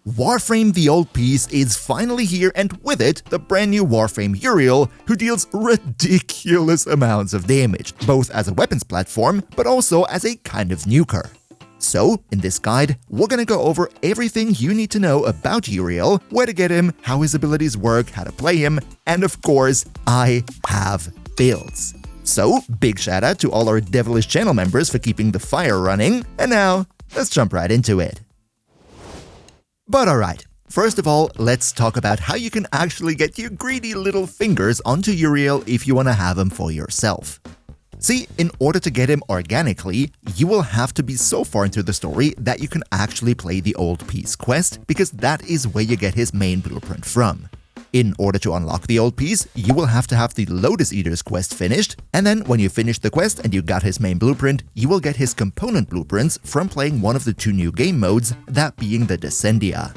Warframe the Old Peace is finally here, and with it, the brand new Warframe Uriel, who deals ridiculous amounts of damage, both as a weapons platform, but also as a kind of nuker. So, in this guide, we're gonna go over everything you need to know about Uriel, where to get him, how his abilities work, how to play him, and of course, I have builds. So, big shout out to all our devilish channel members for keeping the fire running, and now, let's jump right into it. But alright, first of all, let's talk about how you can actually get your greedy little fingers onto Uriel if you want to have him for yourself. See, in order to get him organically, you will have to be so far into the story that you can actually play the Old Peace quest, because that is where you get his main blueprint from. In order to unlock the Old Peace, you will have to have the Lotus Eater's quest finished, and then when you finish the quest and you got his main blueprint, you will get his component blueprints from playing one of the two new game modes, that being the Descendia.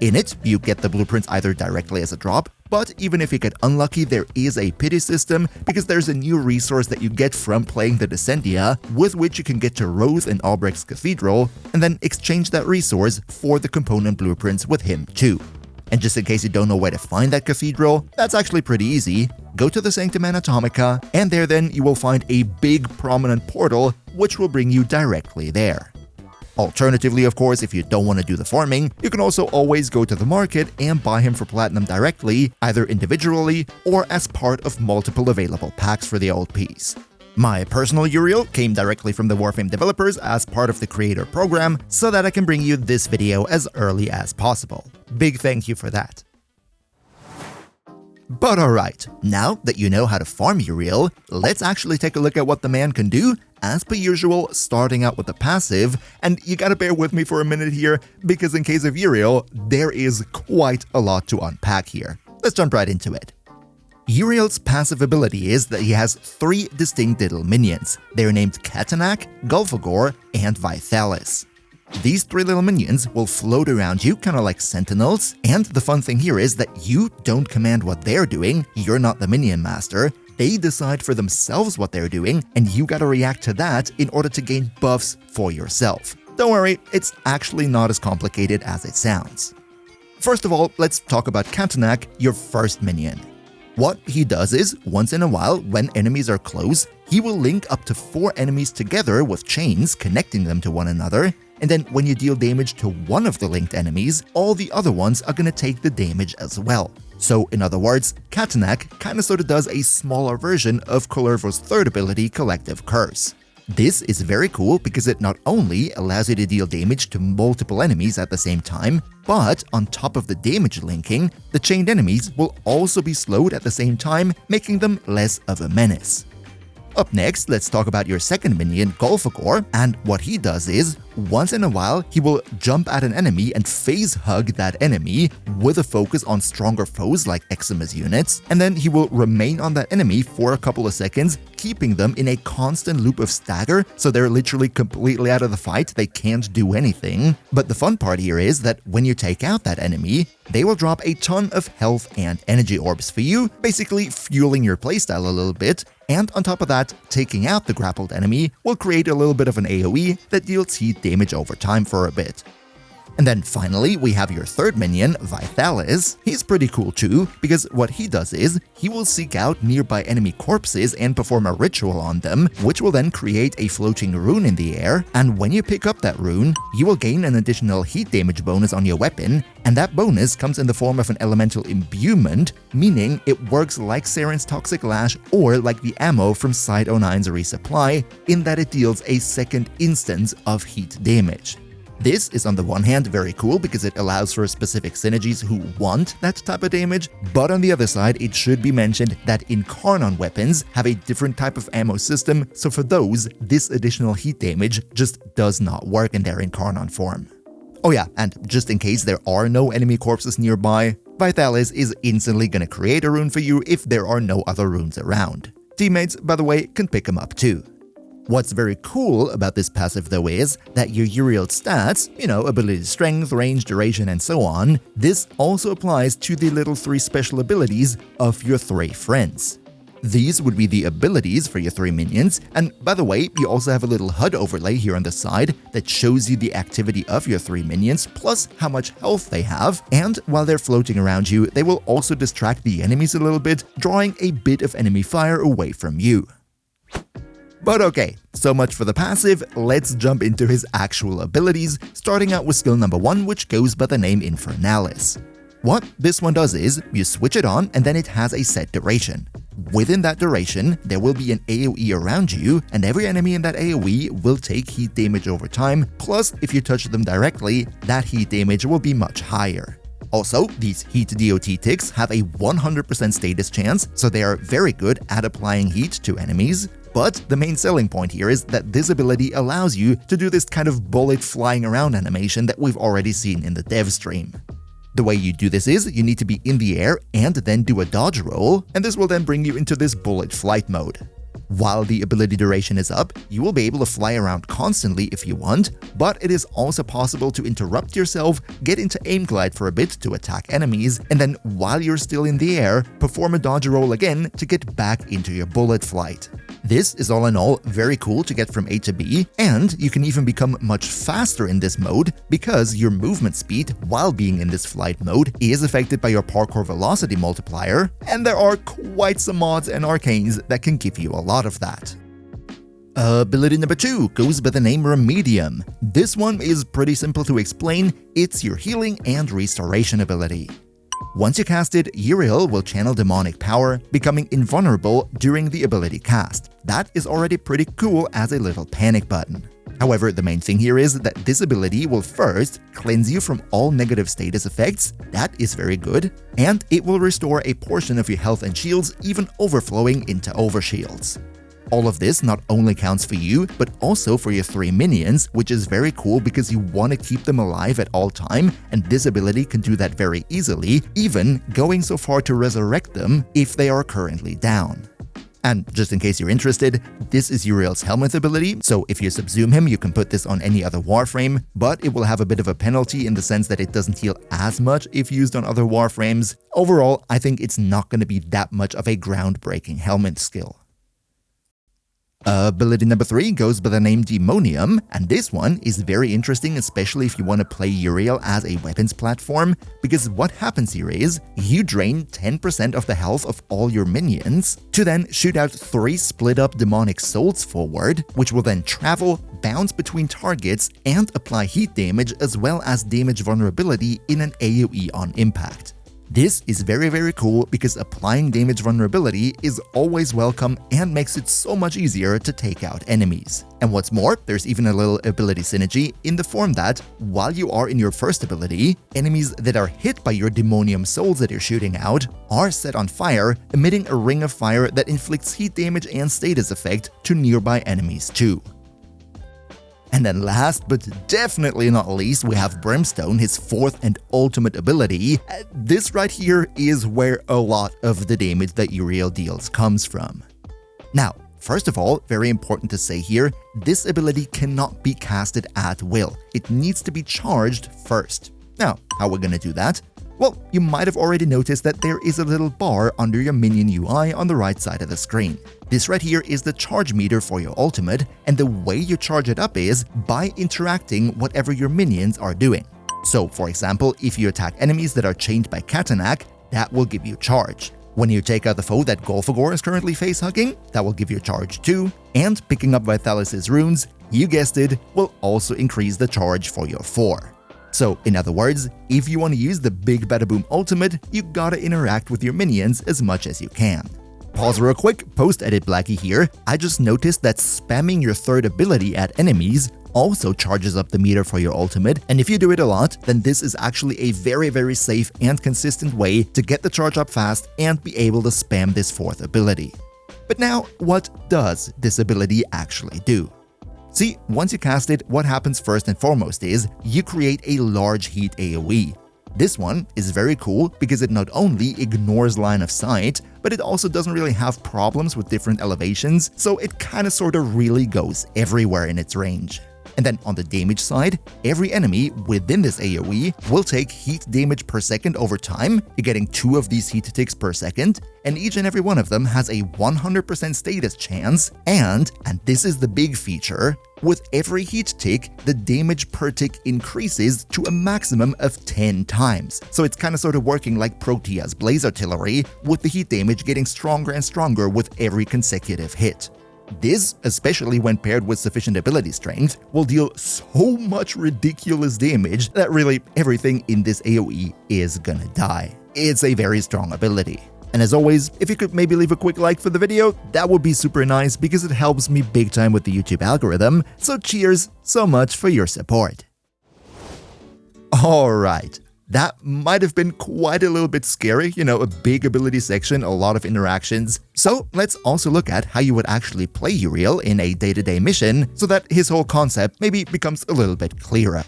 In it, you get the blueprints either directly as a drop, but even if you get unlucky, there is a pity system, because there's a new resource that you get from playing the Descendia, with which you can get to Roth in Albrecht's Cathedral, and then exchange that resource for the component blueprints with him too. And just in case you don't know where to find that cathedral, that's actually pretty easy. Go to the Sanctum Anatomica, and there then you will find a big prominent portal, which will bring you directly there. Alternatively, of course, if you don't want to do the farming, you can also always go to the market and buy him for platinum directly, either individually or as part of multiple available packs for the Old Peace. My personal Uriel came directly from the Warframe developers as part of the creator program, so that I can bring you this video as early as possible. Big thank you for that. But alright, now that you know how to farm Uriel, let's actually take a look at what the man can do, as per usual, starting out with the passive, and you gotta bear with me for a minute here, because in case of Uriel, there is quite a lot to unpack here. Let's jump right into it. Uriel's passive ability is that he has three distinct little minions. They're named Katanak, Gulfagor, and Vithalis. These three little minions will float around you, kind of like sentinels, and the fun thing here is that you don't command what they're doing, you're not the minion master. They decide for themselves what they're doing, and you gotta react to that in order to gain buffs for yourself. Don't worry, it's actually not as complicated as it sounds. First of all, let's talk about Katanak, your first minion. What he does is, once in a while, when enemies are close, he will link up to 4 enemies together with chains connecting them to one another, and then when you deal damage to one of the linked enemies, all the other ones are gonna take the damage as well. So in other words, Katanak kinda sorta does a smaller version of Kullervo's third ability, Collective Curse. This is very cool because it not only allows you to deal damage to multiple enemies at the same time, but on top of the damage linking, the chained enemies will also be slowed at the same time, making them less of a menace. Up next, let's talk about your second minion, Gulfagor, and what he does is, once in a while, he will jump at an enemy and phase hug that enemy with a focus on stronger foes like Eximus units, and then he will remain on that enemy for a couple of seconds, keeping them in a constant loop of stagger, so they're literally completely out of the fight, they can't do anything. But the fun part here is that when you take out that enemy, they will drop a ton of health and energy orbs for you, basically fueling your playstyle a little bit, and on top of that, taking out the grappled enemy will create a little bit of an AoE that deals heat damage over time for a bit. And then finally, we have your third minion, Vithalis. He's pretty cool too, because what he does is, he will seek out nearby enemy corpses and perform a ritual on them, which will then create a floating rune in the air, and when you pick up that rune, you will gain an additional heat damage bonus on your weapon, and that bonus comes in the form of an elemental imbuement, meaning it works like Saren's Toxic Lash or like the ammo from Side 09's resupply, in that it deals a second instance of heat damage. This is on the one hand very cool because it allows for specific synergies who want that type of damage, but on the other side it should be mentioned that Incarnon weapons have a different type of ammo system, so for those, this additional heat damage just does not work in their Incarnon form. Oh yeah, and just in case there are no enemy corpses nearby, Vithalis is instantly gonna create a rune for you if there are no other runes around. Teammates, by the way, can pick them up too. What's very cool about this passive though is that your Uriel stats, ability strength, range, duration, and so on, this also applies to the little 3 special abilities of your 3 friends. These would be the abilities for your 3 minions, and by the way, you also have a little HUD overlay here on the side that shows you the activity of your 3 minions plus how much health they have, and while they're floating around you, they will also distract the enemies a little bit, drawing a bit of enemy fire away from you. But okay, so much for the passive, let's jump into his actual abilities, starting out with skill number 1, which goes by the name Infenalis. What this one does is, you switch it on and then it has a set duration. Within that duration, there will be an AoE around you, and every enemy in that AoE will take heat damage over time, plus if you touch them directly, that heat damage will be much higher. Also, these heat DOT ticks have a 100% status chance, so they are very good at applying heat to enemies. But the main selling point here is that this ability allows you to do this kind of bullet flying around animation that we've already seen in the dev stream. The way you do this is, you need to be in the air and then do a dodge roll, and this will then bring you into this bullet flight mode. While the ability duration is up, you will be able to fly around constantly if you want, but it is also possible to interrupt yourself, get into aim glide for a bit to attack enemies, and then while you're still in the air, perform a dodge roll again to get back into your bullet flight. This is all in all very cool to get from A to B, and you can even become much faster in this mode because your movement speed while being in this flight mode is affected by your parkour velocity multiplier, and there are quite some mods and arcanes that can give you a lot of that. Ability number 2 goes by the name Remedium. This one is pretty simple to explain, it's your healing and restoration ability. Once you cast it, Uriel will channel demonic power, becoming invulnerable during the ability cast. That is already pretty cool as a little panic button. However, the main thing here is that this ability will first cleanse you from all negative status effects, that is very good, and it will restore a portion of your health and shields, even overflowing into overshields. All of this not only counts for you, but also for your 3 minions, which is very cool because you want to keep them alive at all time, and this ability can do that very easily, even going so far to resurrect them if they are currently down. And just in case you're interested, this is Uriel's helmet ability, so if you subsume him, you can put this on any other Warframe, but it will have a bit of a penalty in the sense that it doesn't heal as much if used on other Warframes. Overall, I think it's not going to be that much of a groundbreaking helmet skill. Ability number 3 goes by the name Demonium, and this one is very interesting, especially if you want to play Uriel as a weapons platform, because what happens here is, you drain 10% of the health of all your minions, to then shoot out 3 split up demonic souls forward, which will then travel, bounce between targets, and apply heat damage as well as damage vulnerability in an AoE on impact. This is very cool because applying damage vulnerability is always welcome and makes it so much easier to take out enemies. And what's more, there's even a little ability synergy in the form that, while you are in your first ability, enemies that are hit by your Demonium souls that you're shooting out are set on fire, emitting a ring of fire that inflicts heat damage and status effect to nearby enemies too. And then last but definitely not least, we have Brimstone, his 4th and ultimate ability. This right here is where a lot of the damage that Uriel deals comes from. Now, first of all, very important to say here, this ability cannot be casted at will. It needs to be charged first. Now, how we're gonna do that? Well, you might have already noticed that there is a little bar under your minion UI on the right side of the screen. This right here is the charge meter for your ultimate, and the way you charge it up is by interacting whatever your minions are doing. So, for example, if you attack enemies that are chained by Katanak, that will give you charge. When you take out the foe that Golfagor is currently face-hugging, that will give you charge too, and picking up Vitalis' runes, you guessed it, will also increase the charge for your 4. So, in other words, if you want to use the Big Bada Boom ultimate, you gotta interact with your minions as much as you can. Pause real quick, post-MHBlacky here, I just noticed that spamming your 3rd ability at enemies also charges up the meter for your ultimate, and if you do it a lot, then this is actually a very safe and consistent way to get the charge up fast and be able to spam this 4th ability. But now, what does this ability actually do? See, once you cast it, what happens first and foremost is, you create a large heat AoE. This one is very cool because it not only ignores line of sight, but it also doesn't really have problems with different elevations, so it kinda sorta really goes everywhere in its range. And then on the damage side, every enemy within this AoE will take heat damage per second over time. You're getting 2 of these heat ticks per second, and each and every one of them has a 100% status chance, and this is the big feature, with every heat tick, the damage per tick increases to a maximum of 10 times. So it's kind of sort of working like Protea's Blaze Artillery, with the heat damage getting stronger and stronger with every consecutive hit. This, especially when paired with sufficient ability strength, will deal so much ridiculous damage that really everything in this AoE is gonna die. It's a very strong ability. And as always, if you could maybe leave a quick like for the video, that would be super nice because it helps me big time with the YouTube algorithm, so cheers so much for your support. Alright. That might have been quite a little bit scary, a big ability section, a lot of interactions. So let's also look at how you would actually play Uriel in a day-to-day mission so that his whole concept maybe becomes a little bit clearer.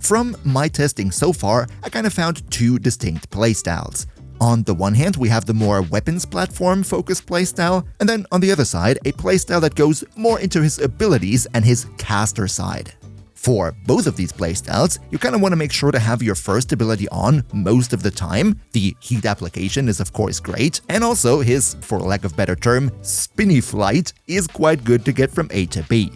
From my testing so far, I kind of found 2 distinct playstyles. On the one hand, we have the more weapons platform focused playstyle, and then on the other side, a playstyle that goes more into his abilities and his caster side. For both of these playstyles, you kind of want to make sure to have your first ability on most of the time. The heat application is of course great, and also his, for lack of better term, spinny flight is quite good to get from A to B.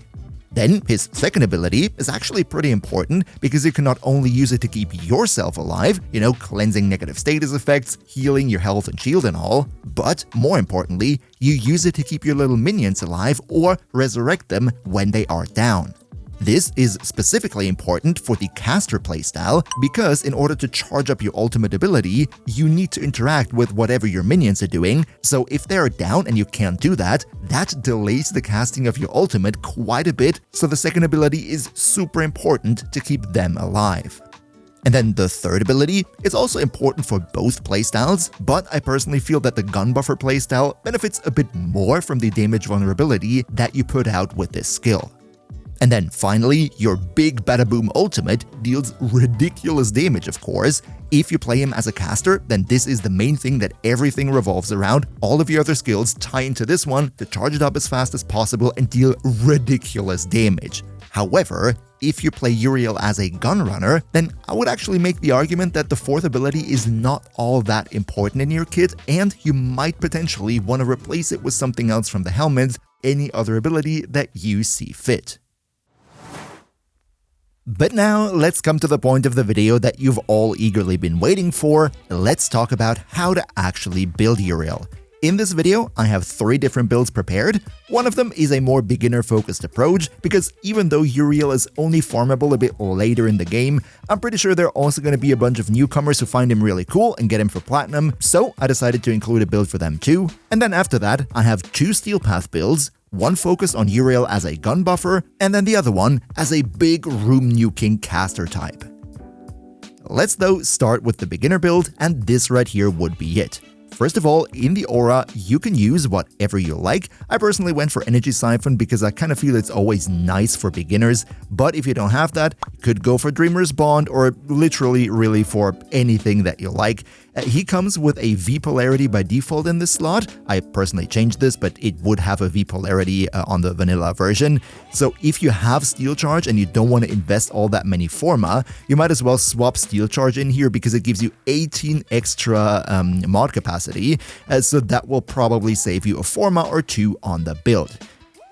Then his second ability is actually pretty important because you can not only use it to keep yourself alive, cleansing negative status effects, healing your health and shield and all, but more importantly, you use it to keep your little minions alive or resurrect them when they are down. This is specifically important for the caster playstyle because in order to charge up your ultimate ability, you need to interact with whatever your minions are doing, so if they're down and you can't do that, that delays the casting of your ultimate quite a bit, so the second ability is super important to keep them alive. And then the third ability is also important for both playstyles, but I personally feel that the gun buffer playstyle benefits a bit more from the damage vulnerability that you put out with this skill. And then finally, your big bada-boom ultimate deals ridiculous damage, of course. If you play him as a caster, then this is the main thing that everything revolves around. All of your other skills tie into this one to charge it up as fast as possible and deal ridiculous damage. However, if you play Uriel as a gunrunner, then I would actually make the argument that the fourth ability is not all that important in your kit, and you might potentially want to replace it with something else from the helmet, any other ability that you see fit. But now, let's come to the point of the video that you've all eagerly been waiting for. Let's talk about how to actually build Uriel. In this video, I have 3 different builds prepared. One of them is a more beginner-focused approach, because even though Uriel is only farmable a bit later in the game, I'm pretty sure there are also going to be a bunch of newcomers who find him really cool and get him for platinum, so I decided to include a build for them too. And then after that, I have 2 Steel Path builds, one focused on Uriel as a gun buffer, and then the other one as a big room nuking caster type. Let's though start with the beginner build, and this right here would be it. First of all, in the aura, you can use whatever you like. I personally went for Energy Siphon because I kind of feel it's always nice for beginners, but if you don't have that, you could go for Dreamer's Bond or literally really for anything that you like. He comes with a V polarity by default in this slot. I personally changed this, but it would have a V polarity on the vanilla version. So if you have Steel Charge and you don't want to invest all that many Forma, you might as well swap Steel Charge in here because it gives you 18 extra mod capacity, so that will probably save you a Forma or 2 on the build.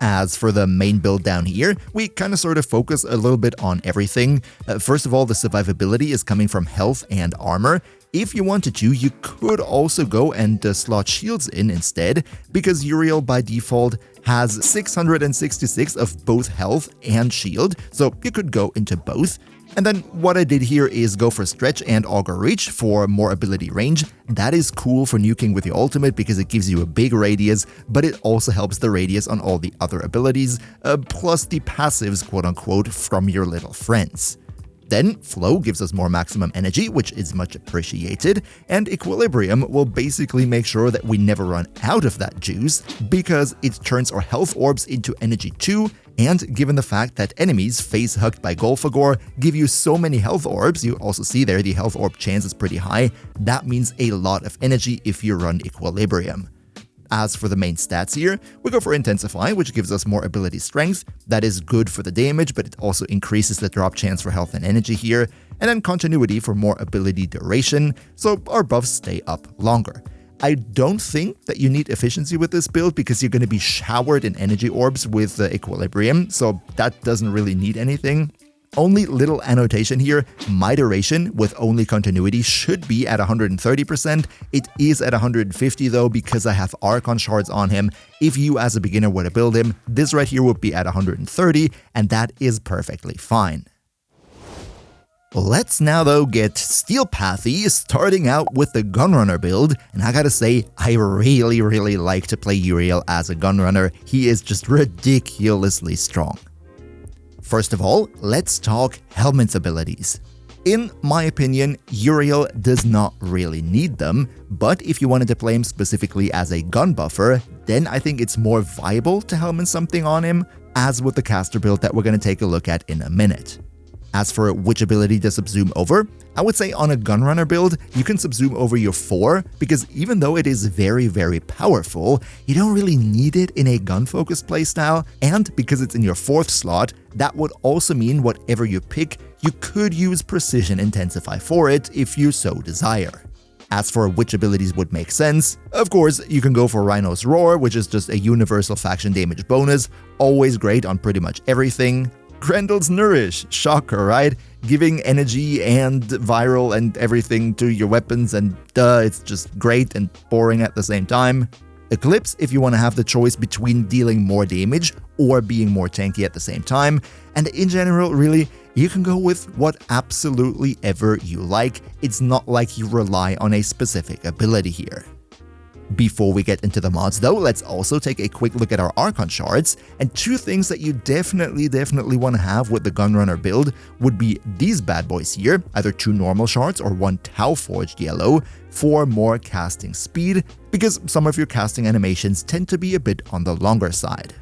As for the main build down here, we kind of sort of focus a little bit on everything. First of all, the survivability is coming from health and armor. If you wanted to, you could also go and slot shields in instead, because Uriel by default has 666 of both health and shield, so you could go into both. And then what I did here is go for Stretch and Augur Reach for more ability range. That is cool for nuking with your ultimate because it gives you a big radius, but it also helps the radius on all the other abilities, plus the passives quote-unquote from your little friends. Then Flow gives us more maximum energy, which is much appreciated, and Equilibrium will basically make sure that we never run out of that juice, because it turns our health orbs into energy too, and given the fact that enemies face-hugged by Golfagor give you so many health orbs, you also see there the health orb chance is pretty high, that means a lot of energy if you run Equilibrium. As for the main stats here, we go for Intensify, which gives us more ability strength. That is good for the damage, but it also increases the drop chance for health and energy here. And then Continuity for more ability duration, so our buffs stay up longer. I don't think that you need Efficiency with this build because you're going to be showered in energy orbs with Equilibrium, so that doesn't really need anything. Only little annotation here, my duration with only Continuity should be at 130%. It is at 150 though because I have Archon shards on him. If you as a beginner were to build him, this right here would be at 130, and that is perfectly fine. Let's now though get Steelpathy, starting out with the Gunrunner build, and I gotta say, I really like to play Uriel as a Gunrunner. He is just ridiculously strong. First of all, let's talk Helminth abilities. In my opinion, Uriel does not really need them, but if you wanted to play him specifically as a gun buffer, then I think it's more viable to Helminth something on him, as with the caster build that we're going to take a look at in a minute. As for which ability to subsume over, I would say on a Gunrunner build, you can subsume over your 4, because even though it is very powerful, you don't really need it in a gun-focused playstyle, and because it's in your 4th slot, that would also mean whatever you pick, you could use Precision Intensify for it if you so desire. As for which abilities would make sense, of course, you can go for Rhino's Roar, which is just a universal faction damage bonus, always great on pretty much everything. Grendel's Nourish, shocker, right? Giving energy and viral and everything to your weapons, and it's just great and boring at the same time. Eclipse if you want to have the choice between dealing more damage or being more tanky at the same time, and in general, really, you can go with what absolutely ever you like. It's not like you rely on a specific ability here. Before we get into the mods though, let's also take a quick look at our Archon shards, and 2 things that you definitely want to have with the Gunrunner build would be these bad boys here, either 2 normal shards or 1 Tau Forged Yellow for more casting speed, because some of your casting animations tend to be a bit on the longer side.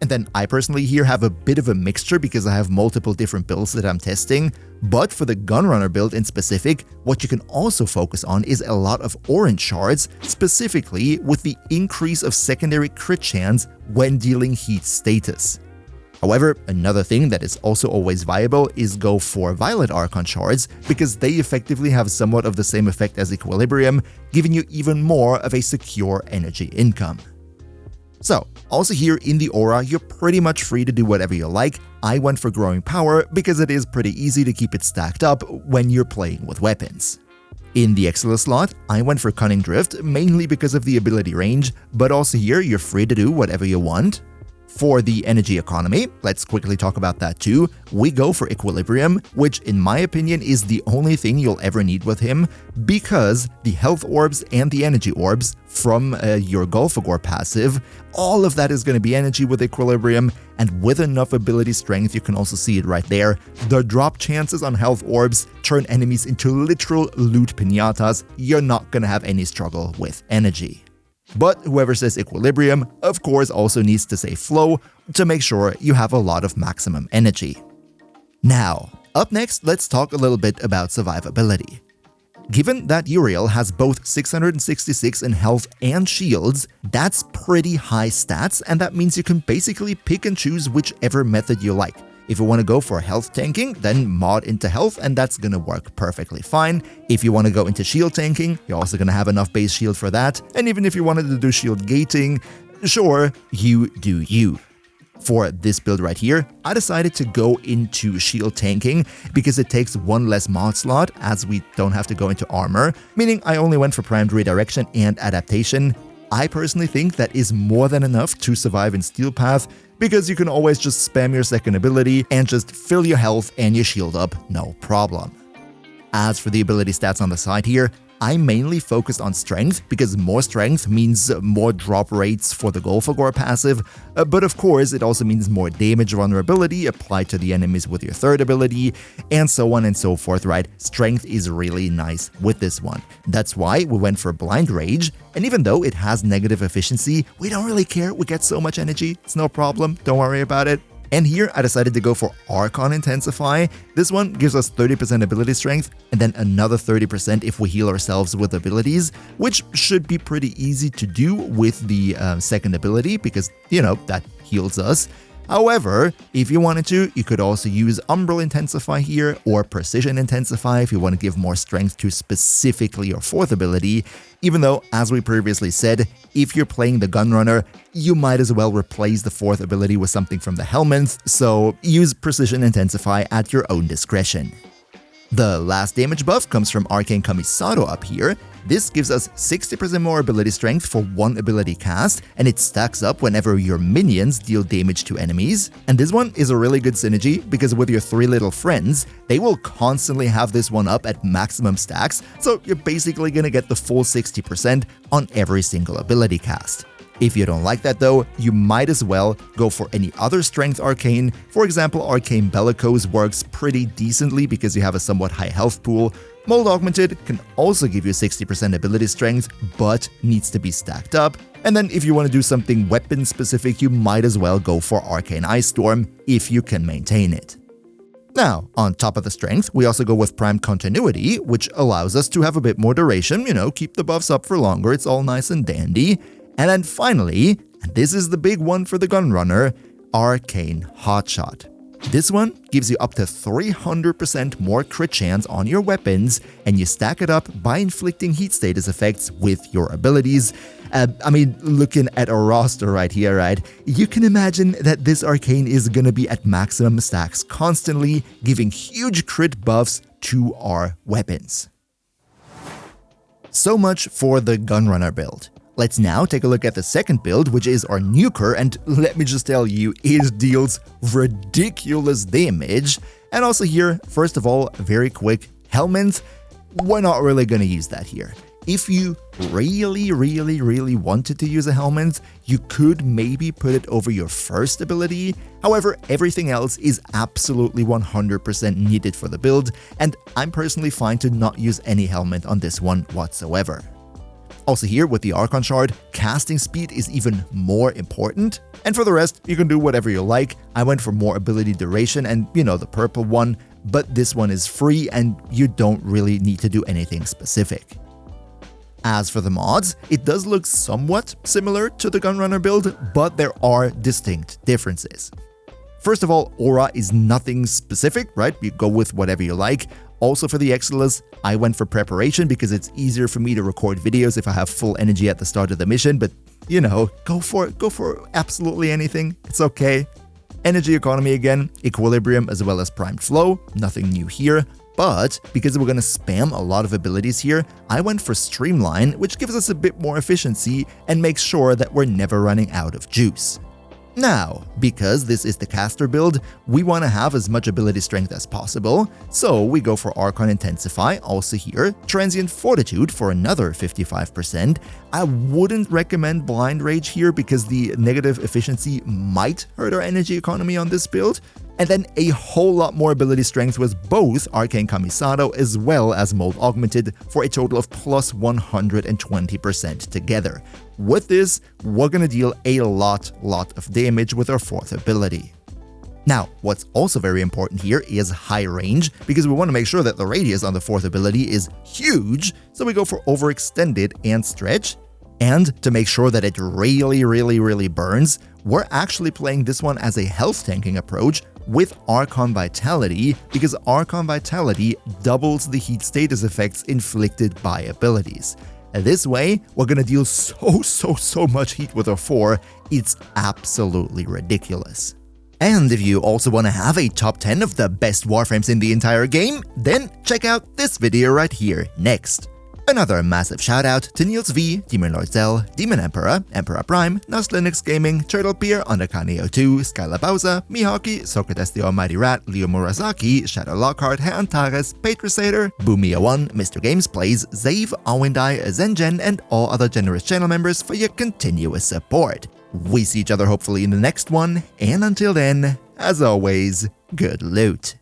And then I personally here have a bit of a mixture because I have multiple different builds that I'm testing, but for the Gunrunner build in specific, what you can also focus on is a lot of orange shards, specifically with the increase of secondary crit chance when dealing heat status. However, another thing that is also always viable is go for violet Archon shards, because they effectively have somewhat of the same effect as Equilibrium, giving you even more of a secure energy income. So, also here in the aura, you're pretty much free to do whatever you like. I went for Growing Power because it is pretty easy to keep it stacked up when you're playing with weapons. In the Excellent slot, I went for Cunning Drift mainly because of the ability range, but also here you're free to do whatever you want. For the energy economy, let's quickly talk about that too. We go for Equilibrium, which in my opinion is the only thing you'll ever need with him, because the health orbs and the energy orbs from your Golfagor passive, all of that is going to be energy with Equilibrium, and with enough ability strength, you can also see it right there. The drop chances on health orbs turn enemies into literal loot piñatas. You're not going to have any struggle with energy. But whoever says Equilibrium, of course, also needs to say Flow to make sure you have a lot of maximum energy. Now, up next, let's talk a little bit about survivability. Given that Uriel has both 666 in health and shields, that's pretty high stats, and that means you can basically pick and choose whichever method you like. If you want to go for health tanking, then mod into health and that's going to work perfectly fine. If you want to go into shield tanking, you're also going to have enough base shield for that. And even if you wanted to do shield gating, sure, you do you. For this build right here, I decided to go into shield tanking because it takes 1 less mod slot as we don't have to go into armor, meaning I only went for primed redirection and adaptation. I personally think that is more than enough to survive in Steel Path, because you can always just spam your second ability and just fill your health and your shield up, no problem. As for the ability stats on the side here, I mainly focused on strength because more strength means more drop rates for the Golfagor passive, but of course it also means more damage vulnerability applied to the enemies with your 3rd ability, and so on and so forth, right? Strength is really nice with this one. That's why we went for Blind Rage, and even though it has negative efficiency, we don't really care, we get so much energy, it's no problem, don't worry about it. And here I decided to go for Archon Intensify. This one gives us 30% ability strength and then another 30% if we heal ourselves with abilities, which should be pretty easy to do with the second ability because, you know, that heals us. However, if you wanted to, you could also use Umbral Intensify here or Precision Intensify if you want to give more strength to specifically your fourth ability, even though, as we previously said, if you're playing the Gunrunner, you might as well replace the fourth ability with something from the Helminth, so use Precision Intensify at your own discretion. The last damage buff comes from Arcane Kamisato up here. This gives us 60% more ability strength for one ability cast, and it stacks up whenever your minions deal damage to enemies. And this one is a really good synergy because with your three little friends, they will constantly have this one up at maximum stacks, so you're basically gonna get the full 60% on every single ability cast. If you don't like that though, you might as well go for any other strength arcane. For example, Arcane Bellicose works pretty decently because you have a somewhat high health pool. Mold Augmented can also give you 60% ability strength, but needs to be stacked up. And then if you want to do something weapon specific, you might as well go for Arcane Ice Storm if you can maintain it. Now, on top of the strength, we also go with Primed Continuity, which allows us to have a bit more duration, you know, keep the buffs up for longer, it's all nice and dandy. And then finally, and this is the big one for the Gunrunner, Arcane Hotshot. This one gives you up to 300% more crit chance on your weapons, and you stack it up by inflicting heat status effects with your abilities. I mean, looking at a roster right here, right, you can imagine that this arcane is gonna be at maximum stacks constantly, giving huge crit buffs to our weapons. So much for the Gunrunner build. Let's now take a look at the second build, which is our NUKE, and let me just tell you, it deals ridiculous damage. And also here, first of all, very quick, Helminth, we're not really gonna use that here. If you really wanted to use a Helminth, you could maybe put it over your first ability. However, everything else is absolutely 100% needed for the build, and I'm personally fine to not use any Helminth on this one whatsoever. Also here with the Archon Shard, casting speed is even more important, and for the rest, you can do whatever you like. I went for more ability duration and, you know, the purple one, but this one is free and you don't really need to do anything specific. As for the mods, it does look somewhat similar to the Gunrunner build, but there are distinct differences. First of all, Aura is nothing specific, right? You go with whatever you like. Also for the Exilus, I went for Preparation because it's easier for me to record videos if I have full energy at the start of the mission, but you know, go for absolutely anything, it's okay. Energy Economy again, Equilibrium as well as Primed Flow, nothing new here. But because we're gonna spam a lot of abilities here, I went for Streamline, which gives us a bit more efficiency and makes sure that we're never running out of juice. Now, because this is the caster build, we want to have as much ability strength as possible, so we go for Archon Intensify, also here, Transient Fortitude for another 55%. I wouldn't recommend Blind Rage here because the negative efficiency might hurt our energy economy on this build, and then a whole lot more ability strength with both Arcane Kamisato as well as Mold Augmented for a total of plus 120% together. With this, we're gonna deal a lot of damage with our fourth ability. Now, what's also very important here is high range, because we want to make sure that the radius on the fourth ability is huge, so we go for Overextended and Stretch. And to make sure that it really burns, we're actually playing this one as a health tanking approach with Archon Vitality, because Archon Vitality doubles the heat status effects inflicted by abilities. This way, we're gonna deal so much heat with our 4, it's absolutely ridiculous. And if you also want to have a top 10 of the best Warframes in the entire game, then check out this video right here next. Another massive shout out to Niels V, Demon Lord Zell, Demon Emperor, Emperor Prime, Nas Linux Gaming, Turtle Pier, Underkane02, Skylar Bowser, Mihawki, Socrates the Almighty Rat, Leo Murasaki, Shadow Lockhart, Antares, Patrisator, Boomia1, Mr. Games Plays, Zave, Awindai, Zengen, and all other generous channel members for your continuous support. We see each other hopefully in the next one, and until then, as always, good loot.